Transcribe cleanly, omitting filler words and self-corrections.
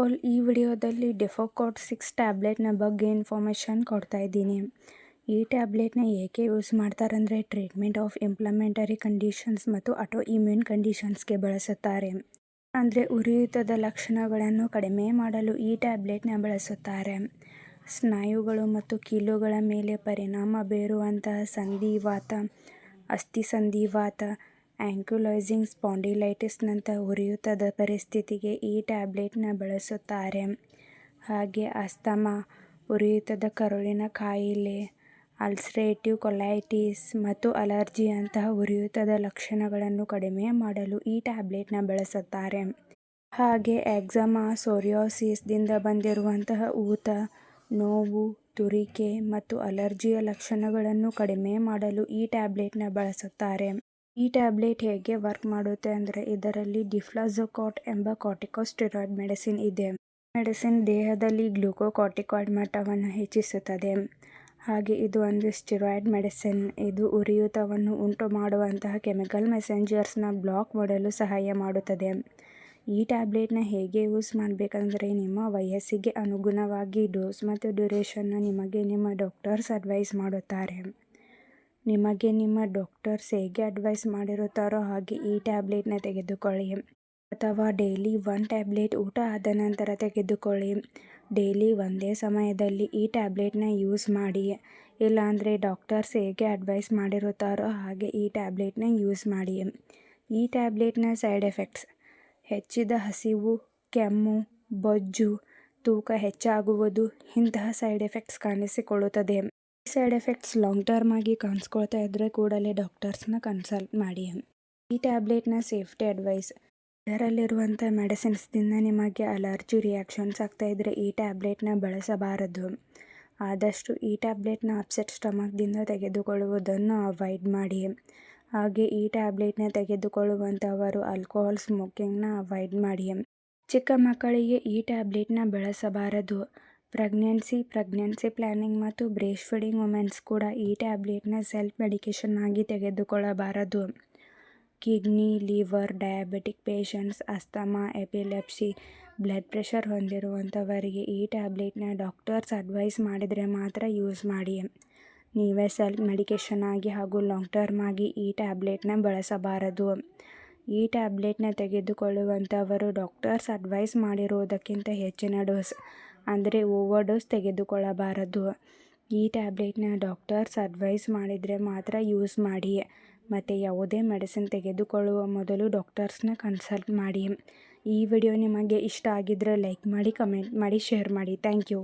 All, ಈ ವಿಡಿಯೋದಲ್ಲಿ ಡೆಫೋಕೋಟ್ 6 ಟ್ಯಾಬ್ಲೆಟ್ನ ಬಗ್ಗೆ ಇನ್ಫಾರ್ಮೇಷನ್ ಕೊಡ್ತಾ ಇದ್ದೀನಿ. ಈ ಟ್ಯಾಬ್ಲೆಟ್ನ ಏಕೆ ಯೂಸ್ ಮಾಡ್ತಾರಂದರೆ ಟ್ರೀಟ್ಮೆಂಟ್ ಆಫ್ ಇಂಪ್ಲಮೆಂಟರಿ ಕಂಡೀಷನ್ಸ್ ಮತ್ತು ಆಟೋ ಇಮ್ಯೂನ್ ಕಂಡೀಷನ್ಸ್ಗೆ ಬಳಸುತ್ತಾರೆ. ಅಂದರೆ ಉರಿಯೂತದ ಲಕ್ಷಣಗಳನ್ನು ಕಡಿಮೆ ಮಾಡಲು ಈ ಟ್ಯಾಬ್ಲೆಟ್ನ ಬಳಸುತ್ತಾರೆ. ಸ್ನಾಯುಗಳು ಮತ್ತು ಕೀಲುಗಳ ಮೇಲೆ ಪರಿಣಾಮ ಬೀರುವಂತಹ ಸಂಧಿವಾತ, ಅಸ್ಥಿಸಂಧಿವಾತ, ಆಂಕೈಲೋಸಿಂಗ್ ಸ್ಪಾಂಡಿಲೈಟಿಸ್ನಂತಹ ಉರಿಯೂತದ ಪರಿಸ್ಥಿತಿಗೆ ಈ ಟ್ಯಾಬ್ಲೆಟ್ನ ಬಳಸುತ್ತಾರೆ. ಹಾಗೆ ಅಸ್ತಮಾ, ಉರಿಯೂತದ ಕರುಳಿನ ಕಾಯಿಲೆ, ಅಲ್ಸರೇಟಿವ್ ಕೊಲೈಟಿಸ್ ಮತ್ತು ಅಲರ್ಜಿಯಂತಹ ಉರಿಯೂತದ ಲಕ್ಷಣಗಳನ್ನು ಕಡಿಮೆ ಮಾಡಲು ಈ ಟ್ಯಾಬ್ಲೆಟ್ನ ಬಳಸುತ್ತಾರೆ. ಹಾಗೆ ಎಕ್ಸಮಾ, ಸೋರಿಯಾಸಿಸ್ದಿಂದ ಬಂದಿರುವಂತಹ ಊತ, ನೋವು, ತುರಿಕೆ ಮತ್ತು ಅಲರ್ಜಿಯ ಲಕ್ಷಣಗಳನ್ನು ಕಡಿಮೆ ಮಾಡಲು ಈ ಟ್ಯಾಬ್ಲೆಟ್ನ ಬಳಸುತ್ತಾರೆ. ಈ ಟ್ಯಾಬ್ಲೆಟ್ ಹೇಗೆ ವರ್ಕ್ ಮಾಡುತ್ತೆ ಅಂದರೆ ಇದರಲ್ಲಿ ಡಿಫ್ಲಾಝೋಕಾಟ್ ಎಂಬ ಕಾರ್ಟಿಕೋಸ್ಟೆರಾಯ್ಡ್ ಮೆಡಿಸಿನ್ ಇದೆ. ಮೆಡಿಸಿನ್ ದೇಹದಲ್ಲಿ ಗ್ಲೂಕೋಕಾರ್ಟಿಕಾಯ್ಡ್ ಮಟ್ಟವನ್ನು ಹೆಚ್ಚಿಸುತ್ತದೆ. ಹಾಗೆ ಇದು ಒಂದು ಸ್ಟೆರಾಯ್ಡ್ ಮೆಡಿಸಿನ್. ಇದು ಉರಿಯೂತವನ್ನು ಉಂಟು ಮಾಡುವಂತಹ ಕೆಮಿಕಲ್ ಮೆಸೆಂಜರ್ಸ್ನ ಬ್ಲಾಕ್ ಮಾಡಲು ಸಹಾಯ ಮಾಡುತ್ತದೆ. ಈ ಟ್ಯಾಬ್ಲೆಟ್ನ ಹೇಗೆ ಯೂಸ್ ಮಾಡಬೇಕಂದ್ರೆ ನಿಮ್ಮ ವಯಸ್ಸಿಗೆ ಅನುಗುಣವಾಗಿ ಡೋಸ್ ಮತ್ತು ಡ್ಯೂರೇಷನ್ನ ನಿಮಗೆ ನಿಮ್ಮ ಡಾಕ್ಟರ್ಸ್ ಅಡ್ವೈಸ್ ಮಾಡುತ್ತಾರೆ. ನಿಮಗೆ ನಿಮ್ಮ ಡಾಕ್ಟರ್ಸ್ ಹೇಗೆ ಅಡ್ವೈಸ್ ಮಾಡಿರುತ್ತಾರೋ ಹಾಗೆ ಈ ಟ್ಯಾಬ್ಲೆಟ್ನ ತೆಗೆದುಕೊಳ್ಳಿ. ಅಥವಾ ಡೈಲಿ 1 ಟ್ಯಾಬ್ಲೆಟ್ ಊಟ ಆದ ನಂತರ ತೆಗೆದುಕೊಳ್ಳಿ. ಡೈಲಿ ಒಂದೇ ಸಮಯದಲ್ಲಿ ಈ ಟ್ಯಾಬ್ಲೆಟ್ನ ಯೂಸ್ ಮಾಡಿ. ಇಲ್ಲಾಂದರೆ ಡಾಕ್ಟರ್ಸ್ ಹೇಗೆ ಅಡ್ವೈಸ್ ಮಾಡಿರುತ್ತಾರೋ ಹಾಗೆ ಈ ಟ್ಯಾಬ್ಲೆಟ್ನ ಯೂಸ್ ಮಾಡಿ. ಈ ಟ್ಯಾಬ್ಲೆಟ್ನ ಸೈಡ್ ಎಫೆಕ್ಟ್ಸ್: ಹೆಚ್ಚಿದ ಹಸಿವು, ಕೆಮ್ಮು, ಬೊಜ್ಜು, ತೂಕ ಹೆಚ್ಚಾಗುವುದು ಇಂತಹ ಸೈಡ್ ಎಫೆಕ್ಟ್ಸ್ ಕಾಣಿಸಿಕೊಳ್ಳುತ್ತದೆ. ಈ ಸೈಡ್ ಎಫೆಕ್ಟ್ಸ್ ಲಾಂಗ್ ಟರ್ಮ್ ಆಗಿ ಕಾಣಿಸ್ಕೊಳ್ತಾ ಇದ್ದರೆ ಕೂಡಲೇ ಡಾಕ್ಟರ್ಸ್ನ ಕನ್ಸಲ್ಟ್ ಮಾಡಿ. ಈ ಟ್ಯಾಬ್ಲೆಟ್ನ ಸೇಫ್ಟಿ ಅಡ್ವೈಸ್: ಇದರಲ್ಲಿರುವಂಥ ಮೆಡಿಸಿನ್ಸ್ದಿಂದ ನಿಮಗೆ ಅಲರ್ಜಿ ರಿಯಾಕ್ಷನ್ಸ್ ಆಗ್ತಾ ಇದ್ದರೆ ಈ ಟ್ಯಾಬ್ಲೆಟ್ನ ಬಳಸಬಾರದು. ಆದಷ್ಟು ಈ ಟ್ಯಾಬ್ಲೆಟ್ನ ಅಪ್ಸೆಟ್ ಸ್ಟಮಕ್ದಿಂದ ತೆಗೆದುಕೊಳ್ಳುವುದನ್ನು ಅವಾಯ್ಡ್ ಮಾಡಿ. ಹಾಗೆ ಈ ಟ್ಯಾಬ್ಲೆಟ್ನ ತೆಗೆದುಕೊಳ್ಳುವಂಥವರು ಆಲ್ಕೋಹಾಲ್ ಸ್ಮೋಕಿಂಗ್ನ ಅವಾಯ್ಡ್ ಮಾಡಿ. ಚಿಕ್ಕ ಮಕ್ಕಳಿಗೆ ಈ ಟ್ಯಾಬ್ಲೆಟ್ನ ಬಳಸಬಾರದು. ಪ್ರೆಗ್ನೆನ್ಸಿ ಪ್ಲಾನಿಂಗ್ ಮತ್ತು ಬ್ರೇಸ್ಟ್ ಫೀಡಿಂಗ್ ವುಮೆನ್ಸ್ ಕೂಡ ಈ ಟ್ಯಾಬ್ಲೆಟ್ನ ಸೆಲ್ಫ್ ಮೆಡಿಕೇಷನ್ ಆಗಿ ತೆಗೆದುಕೊಳ್ಳಬಾರದು. Kidney, liver, diabetic patients, asthma, epilepsy, blood pressure ಹೊಂದಿರುವಂಥವರಿಗೆ ಈ ಟ್ಯಾಬ್ಲೆಟ್ನ ಡಾಕ್ಟರ್ಸ್ ಅಡ್ವೈಸ್ ಮಾಡಿದರೆ ಮಾತ್ರ ಯೂಸ್ ಮಾಡಿ. ನೀವೇ ಸೆಲ್ಫ್ ಮೆಡಿಕೇಷನ್ ಆಗಿ ಹಾಗೂ ಲಾಂಗ್ ಟರ್ಮ್ ಆಗಿ ಈ ಟ್ಯಾಬ್ಲೆಟ್ನ ಬಳಸಬಾರದು. ಈ ಟ್ಯಾಬ್ಲೆಟ್ನ ತೆಗೆದುಕೊಳ್ಳುವಂಥವರು ಡಾಕ್ಟರ್ಸ್ ಅಡ್ವೈಸ್ ಮಾಡಿರುವುದಕ್ಕಿಂತ ಹೆಚ್ಚಿನ ಡೋಸ್ ಅಂದರೆ ಓವರ್ ಡೋಸ್ ತೆಗೆದುಕೊಳ್ಳಬಾರದು. ಈ ಟ್ಯಾಬ್ಲೆಟ್ನ ಡಾಕ್ಟರ್ಸ್ ಅಡ್ವೈಸ್ ಮಾಡಿದರೆ ಮಾತ್ರ ಯೂಸ್ ಮಾಡಿ. ಮತ್ತು ಯಾವುದೇ ಮೆಡಿಸಿನ್ ತೆಗೆದುಕೊಳ್ಳುವ ಮೊದಲು ಡಾಕ್ಟರ್ಸ್ನ ಕನ್ಸಲ್ಟ್ ಮಾಡಿ. ಈ ವಿಡಿಯೋ ನಿಮಗೆ ಇಷ್ಟ ಆಗಿದ್ದರೆ ಲೈಕ್ ಮಾಡಿ, ಕಮೆಂಟ್ ಮಾಡಿ, ಶೇರ್ ಮಾಡಿ. Thank you.